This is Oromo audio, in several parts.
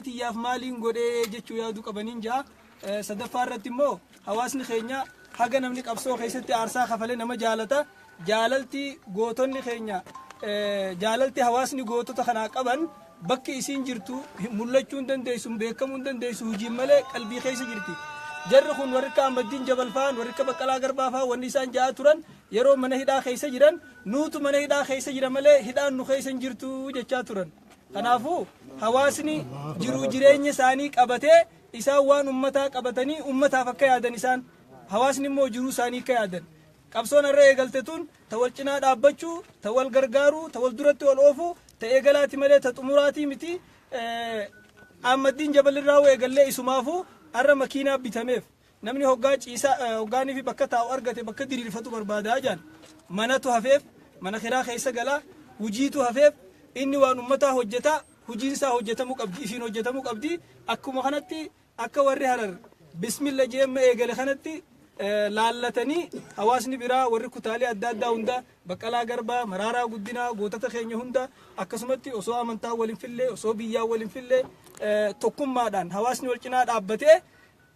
Tiyyaaf maaliin godhee jechuu yaadu qabaniin jaa sadaffaa irratti immoo hawaasni keenya haga namni qabsoo keessatti aarsaa kafalee nama jaalata jaalalti gootonni keenya jaalalti hawaasni gootota kanaa qaban bakki isiin jirtu mul'achuu hin dandeessu beekamuu hin dandeessu hojiin malee qalbii keessa jirti jarri kun warri akka Ahmadiin Jabalfaan warri akka Baqqalaa Garbaafaa wanni isaan jaa turan yeroo mana hidhaa keessa jiran nuutu mana hidhaa keessa jira malee hidhaan nu keessa hin jirtu jechaa turan kanaafu hawaasni jiru jireenya isaanii qabatee isaan waan ummataa qabatanii ummataaf akka yaadan isaan hawaasni immoo jiru isaanii akka yaadan qabsoon irra eegalte tun ta wal cinaa dhaabbachuu ta wal gargaaruu ta wal duratti wal oofuu ta eegalaati malee ta xumuraatii miti Ahmadiin Jabalirraa eegallee isumaafu arra makiinaa bitameef namni hoggaa ciisaa hoggaanii fi bakka taa'u argate bakka diriirfatu barbaadaa jaan manatu hafeef mana kiraa keessa galaa hujiitu hafeef inni waan ummataa hojjetaa hujiin isaa hojjetamuu qabdi isiin hojjetamuu qabdi akkuma kanatti akka warri Harar bismillah jeemma eegale kanatti laallatanii hawaasni biraa warri kutaalee adda addaa hunda Baqqalaa Garbaa Maraaraa Guddinaa gootota keenya hunda akkasumatti osoo amantaa waliin fillee osoo biyyaa waliin fillee tokkummaadhaan hawaasni wal cinaa dhaabbatee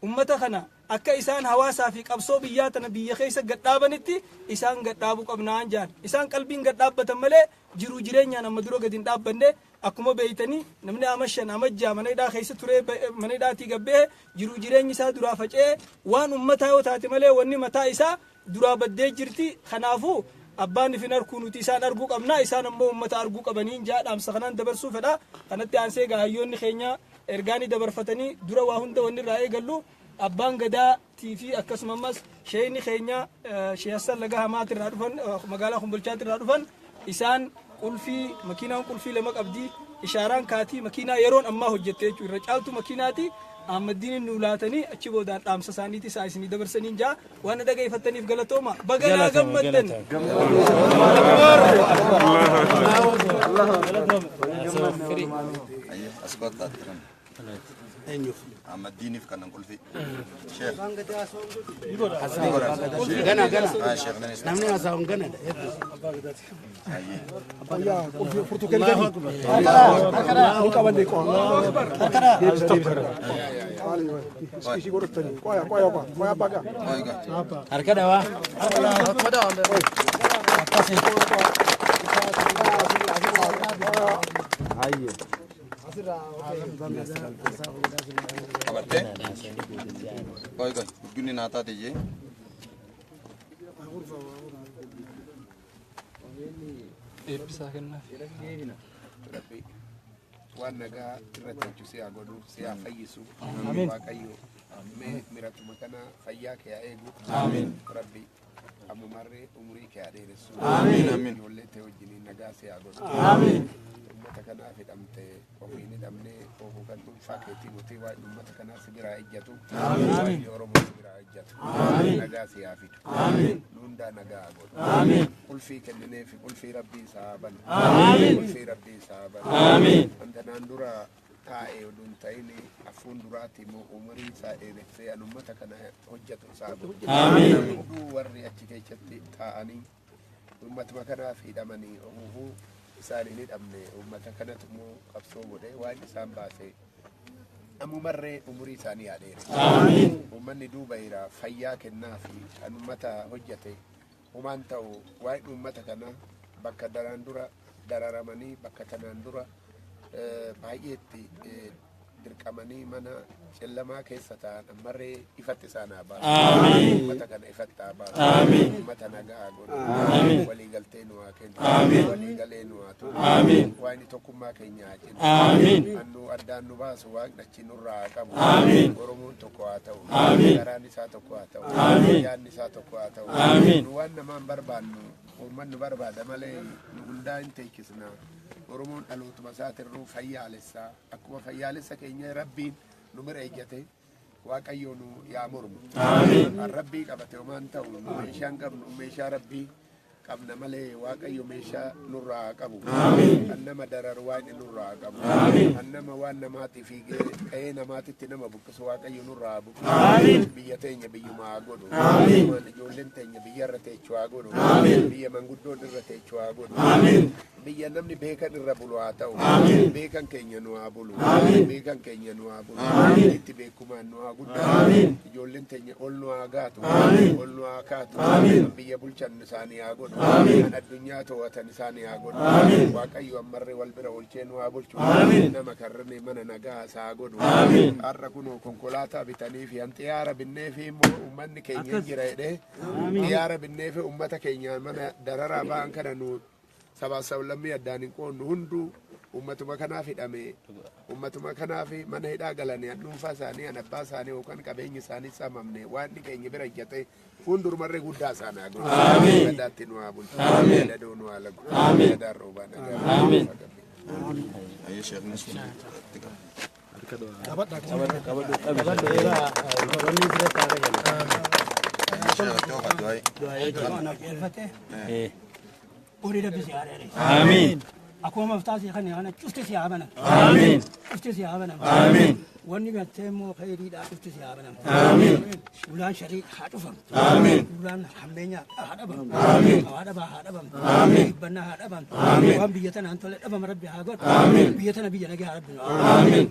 ummata kana akka isaan hawaasaa fi qabsoo biyyaa tana biyya keessa gadhaabanitti isaan gadhaabuu qabnaan jaan isaan qalbiin gadhaabbatan malee jiru jireenyaan amma dura gadi hin dhaabbanne akkuma beeytanii namni amashan amajjaa mana hidhaa keessa ture mana hidhaatii gabbee jiru jireenyi isaa duraa faca'ee waan ummataa yoo taate malee wanni mataa isaa duraa baddee jirti kanaafuu abbaan ifin arguu nuti isaan arguu qabna isaan ammoo ummata arguu qabaniin jaa dhaamsa kanaan dabarsuu fedha kanatti aansee gaayyoonni keenya ergaanii dabarfatanii dura waa hunda wanni irraa eegallu abbaan gadaa tiifi akkasumas sheeyni keenya sheeyassan laga hamaati irraa dhufan magaalaa Kumbolchaatti irraa dhufan isaan qulfii makiinaan qulfii lama qabdi ishaaraan kaatii makiinaa yeroon ammaa hojjettee jechuudha irra caaltu makiinaati Ahmadiin nu laatanii achi boodaan dhaamsa isaaniitti isaa isinii dabarsaniin jaa waan dhaggeeffataniif galatooma baganaa gammaddan Ahmadiin fi kanan qulfii Sheekh gana namni haasawun gana qulfii furtuu kennanii hin qabanne iskishii godhatanii qoya baqa harka dhawaa Abarte? Koi guni nata tije. Eebbisaa kennaaf. Waan nagaa irratti hojii godhu siyaa fayyisu waaqayyo miratuma kana fayyaa kee haa eegu rabbi ammumarree umurii kee haa dheeressu ijoollee ta'e wajjiniin nagaa siyaa godhu ummata kanaaf hidhamte ofiin hidhamnee ofuu kan dhuunfaa keetii nuti waan ummata kanaaf si biraa ejjatu Oromoo si biraa ejjatu nagaa siyaa fidu hundaa nagaa godhu qulfii kennineef qulfii rabbii isaa banu qulfii rabbii isaa banu antanaan dura taa'ee oduun ta'in afuun duraati immoo umurii isaa dheeressee an ummata kana hojjetu isaa godhu warri achi keessatti taa'anii ummatuma kanaaf hidhamanii ofuu isaaniin hidhamne ummata kanatu immoo qabsoo godhee waan isaan baasee ammumarree umurii isaanii haa dheeresse ummanni duuba jira fayyaa kennaa fi kan ummata hojjete umaan ta'u waa'ee ummata kana bakka daraan dura dararamanii bakka tanaan dura baay'eetti dirqamanii mana cellamaa keessa ta'an ammarree ifatti isaan haa baasu ummata kana ifatti haa baasu ummata nagaa godhu waliigaltee nu haa kennu waliigalee nu haa tolu waan tokkummaa keenya haa jennu annu addaan nu baasu waaqni achi nurraa haa qabu Oromoon tokko haa ta'u garaan isaa tokko haa ta'u yaadni isaa tokko haa ta'u nu waan namaan barbaannu uummanni barbaada malee nu hundaa hin teessisna Oromoon dhalootuma isaatirruu fayyaalessaa akkuma fayyaalessa keenya rabbiin nu bira eeggate waaqayyo nu yaa mormu rabbii qabate homaan ta'u nu meeshaan qabnu meeshaa rabbii qabna malee waaqayyo meeshaa nurraa qabu kan nama dararu waan nurraa qabu kan nama waan namaatti fiigee qe'ee namaatitti nama buqqisu waaqayyo nurraa buqqisu biyya teenya biyyumaa godhu ijoolleen teenya biyya irra teechuu haa godhu biyya manguddoon irra teechuu haa godhu biyya namni beekan irra bulu haa ta'u beekan keenya nu haa bulu beekan keenya nu haa bulu itti beekumaan nu haa guddatu ijoolleen teenya ol nu haa gaatu ol nu haa kaatu biyya bulchan isaanii haa godhu kan addunyaa to'atan isaanii haa godhu waaqayyo ammarree wal bira olchee nu haa bulchu nama karrame mana nagaa isaa haa godhu har'a kunoo konkolaataa bitanii fi xiyyaara binnee fi immoo uummanni keenya jira jedhee xiyyaara binnee fi uummata keenya mana dararaa ba'an kana nu sabaa sablammii addaan hin qoonnu hunduu ummatuma kanaaf hidhame ummatuma kanaaf mana hidhaa galanii dhuunfaa isaanii abbaa isaanii yookaan qabeenyi isaanii saamamne waan keenya bira ijjate hundumarree guddaa isaanii haa godhu gadaatti nu haa bulchu dadoo nu haa lagu gadaan roobaan agarra Ayo Sheikh Nasir. آمين أكون مفتاحي خلني أنا شفت سيابنا آمين شفت سيابنا آمين واني قتيمو خيري لا شفت سيابنا آمين ولان شريك حاتفهم آمين ولان حمينيا حاتفهم آمين حاتفهم آمين بنا حاتفهم آمين وان بيتنا أنت لأبم ربي هاقول آمين بيتنا بيجنا جا ربنا آمين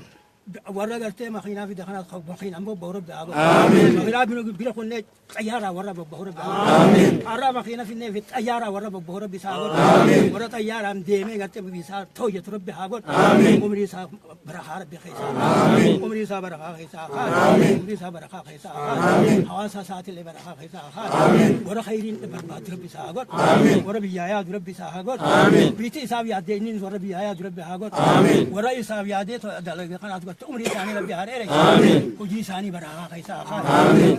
ورا قلتي ما خينا في دخانات خوف خينا أمبو بورب دعوة آمين غير بينو كنا طيارة ورا بورب آمين أرا ما خينا في النفط طيارة ورا بورب بيساعد آمين ورا طيارة أم ديمة قلتي بيساعد توجه ترب بهاقول آمين عمري سا برخار بخيسا آمين عمري سا برخار خيسا آمين عمري سا برخار خيسا آمين حواسا سات اللي برخار خيسا آمين ورا خيرين برباد رب بيساعد آمين ورا بيجايا رب بيساعد آمين بيتي سا بيادينين ورا بيجايا رب بيساعد آمين ورا يسا بيادي تو دلنا قناة عمري ثاني ربي هاريرك وجي ثاني برخا خيسا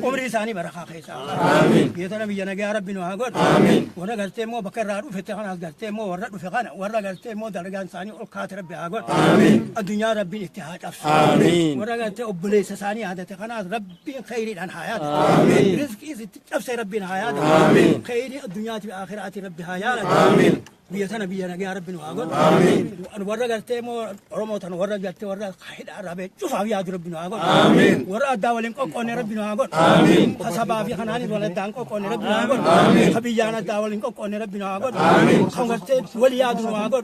عمري ثاني برخا خيسا بيتنا بيجنا جا ربي نهاجر ورا قلتي مو بكر رادو فتحنا قلتي مو ورا فقنا ورا قلتي مو درجان ثاني أوقات ربي هاجر الدنيا ربي اتحاد أفسد ورا قلتي أبليس ثاني هذا تقنا ربي خير عن حياة رزق إذا أفسد ربي حياة خير الدنيا بآخرات ربي حياة بيتنا بيجنا جا ربي نهاجر ورا قلتي مو رموتنا ورا قلتي ورا خير عربي شوف يا ربي نهاجر ورا الداولين كون ربي نهاجر خسبا في خناني ولا دان كون ربي نهاجر خبيجانا الداولين كون ربي نهاجر خمرت وليا نهاجر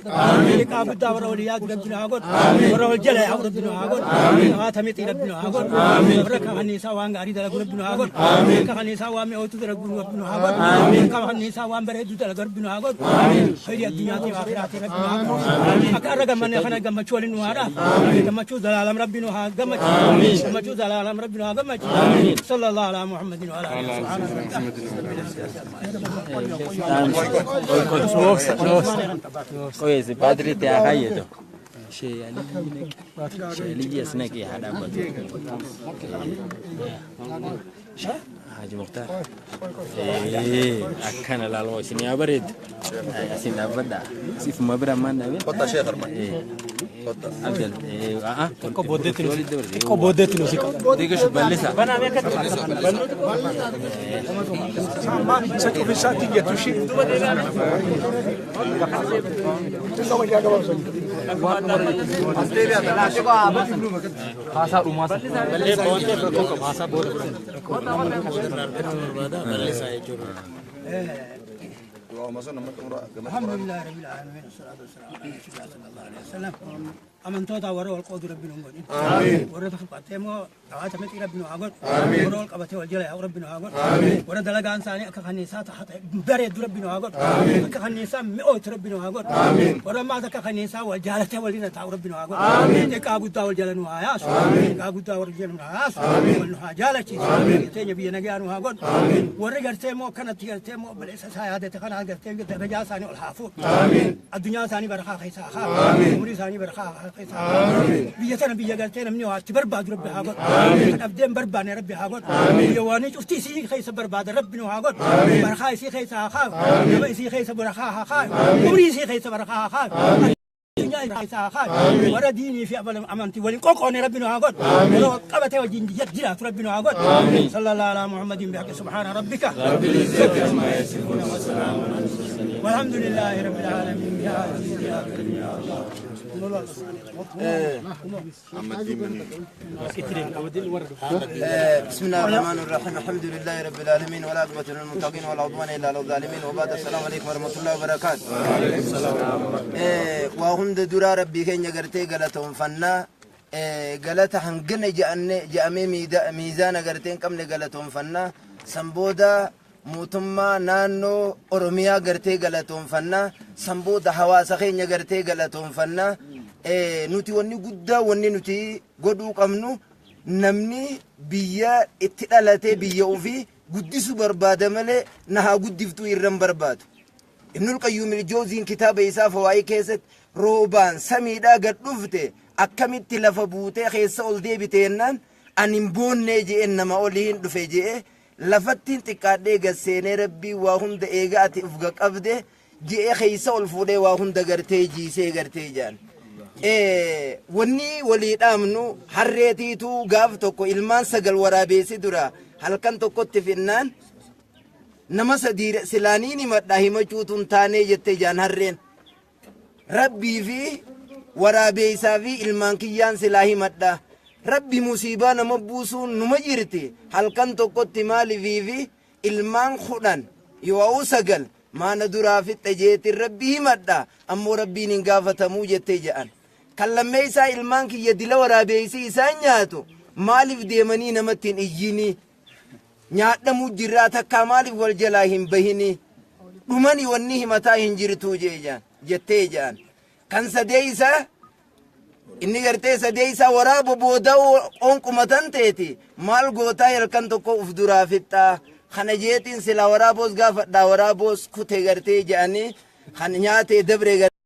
كاب الداور وليا ربي نهاجر ورا الجلا ربي نهاجر هاتمي ربي نهاجر ورا كهنيسا وان غاري ربي نهاجر كهنيسا وان اوتو ربي نهاجر كهنيسا وان بريد ربي نهاجر خير الدنيا والآخرة ربي نهاجر أكرر من خنا جم شوالين نهارا جم شو زلالم ربي نهاجر جم شو زلالم ربي نهاجر صلى الله على محمد وعلى آله Oye, si padre te ha caído. شيء اسمك ايه هذا حاج مختار ايه اكن لالو سيني ابرد سين ابدا سيف مبرا ما نبي Kota Sheikh Arman. كوتا افضل كو بودت نو سيكا ديك شو بلسا ما سكو في ساتي يتوشي تسوي يا جماعه خاصا روما بلے پہنچے تو خاصا بول الحمد لله رب العالمين والصلاة والسلام على رسول الله صلى الله عليه وسلم أمن توتا ورا القود ربنا نقول آمين ورا تخبطه مو عاد متي ربنا عقول آمين ورا القبته والجلة ربنا عقول آمين ورا دلقان ثاني كخنيسات حتى بريد ربنا عقول آمين كخنيسة مئات ربنا عقول آمين ورا ما ذاك خنيسة والجلة والدين تاع ربنا عقول آمين كابو تاع والجلة نهاياس آمين كابو تاع والجلة نهاياس آمين والنها جالة آمين تيجي بينا جانو عقول آمين ورا قرتي مو كانت قرتي مو بالأساس هذا تقنا قرتي درجة ثاني الحافظ آمين الدنيا ثاني برخاء خيسا آمين عمري ثاني برخاء آمين بيتنا بيجالتنا مني واتبر بعد ربي هاقول آمين أبدين بربان ربي هاقول آمين يواني شفتي سي خيس برباد ربي هاقول برخاء سي خيس هاقول يوم سي خيس برخاء هاقول عمري سي خيس برخاء هاقول الدنيا خيس هاقول ورا ديني في أول أمانتي ولين كوكوني ربي هاقول ولو قبته وجين جد ربي هاقول صلى الله على محمد بحق سبحان ربك رب العزة عما يصفون وسلام على المرسلين والحمد لله رب العالمين يا عزيز يا كريم يا الله محمد دين مني بسم الله الرحمن الرحيم الحمد لله رب العالمين والعاقبة للمتقين ولا عدوان إلا على الظالمين وبعد السلام عليكم ورحمة الله وبركاته وهند درا ربي كين يغرتي غلطهم فنا غلط هنگن جامي ميزان غرتين كم غلطهم فنا سمبودا موتما نانو أوروميا غرتي غلطهم فنا سمبودا حواسا كين يغرتي غلطهم فنا nuti wanni guddaa wanni nuti godhuu qabnu namni biyya itti dhalatee biyya ofii guddisu barbaada malee na haa guddiftuu irran barbaadu. Ibnul Qayyuum al-Jawziin kitaaba isaa fawaa'ii keessatti roobaan samiidhaa gad dhufte akkamitti lafa buutee keessa ol deebite jennaan ani hin boonnee je'en nama olii hin dhufe je'e lafattiin xiqqaadhee gad seenee rabbii waa hunda eega ati uf qabde je'e keessa ol fuudhee waa hunda gartee jiisee gartee jaan. wanni walii dhaamnu harreetiitu gaaf tokko ilmaan sagal waraabeessi dura halkan tokkotti finnaan nama sadii silaaniin himadhaa himachuutu hin taanee jette jaan harreen rabbii fi waraabeessaa fi ilmaan kiyyaan silaa himadhaa rabbi musiibaa nama buusuun numa jirti halkan tokkotti maalifii fi ilmaan 10 yoo sagal maana duraa fixxe jeetin rabbii himadhaa ammoo rabbiin hin gaafatamuu jettee jedhan kan lammeessaa ilmaan kiyya dila waraabeessi isaan nyaatu maaliif deemanii namatti hin iyyini nyaadhamuu jirraa takkaa maaliif wal jalaa hin bahini dhumani wanni himataa hin jirtuu jettee jaan kan sadeessaa inni gartee sadeessaa waraaba booda onqumatan teeti maal gootaa halkan tokko uf duraa fixxaa kana jeetiin sila waraaboos gaafadhaa waraaboos kute gartee jedhanii kan nyaatee dabre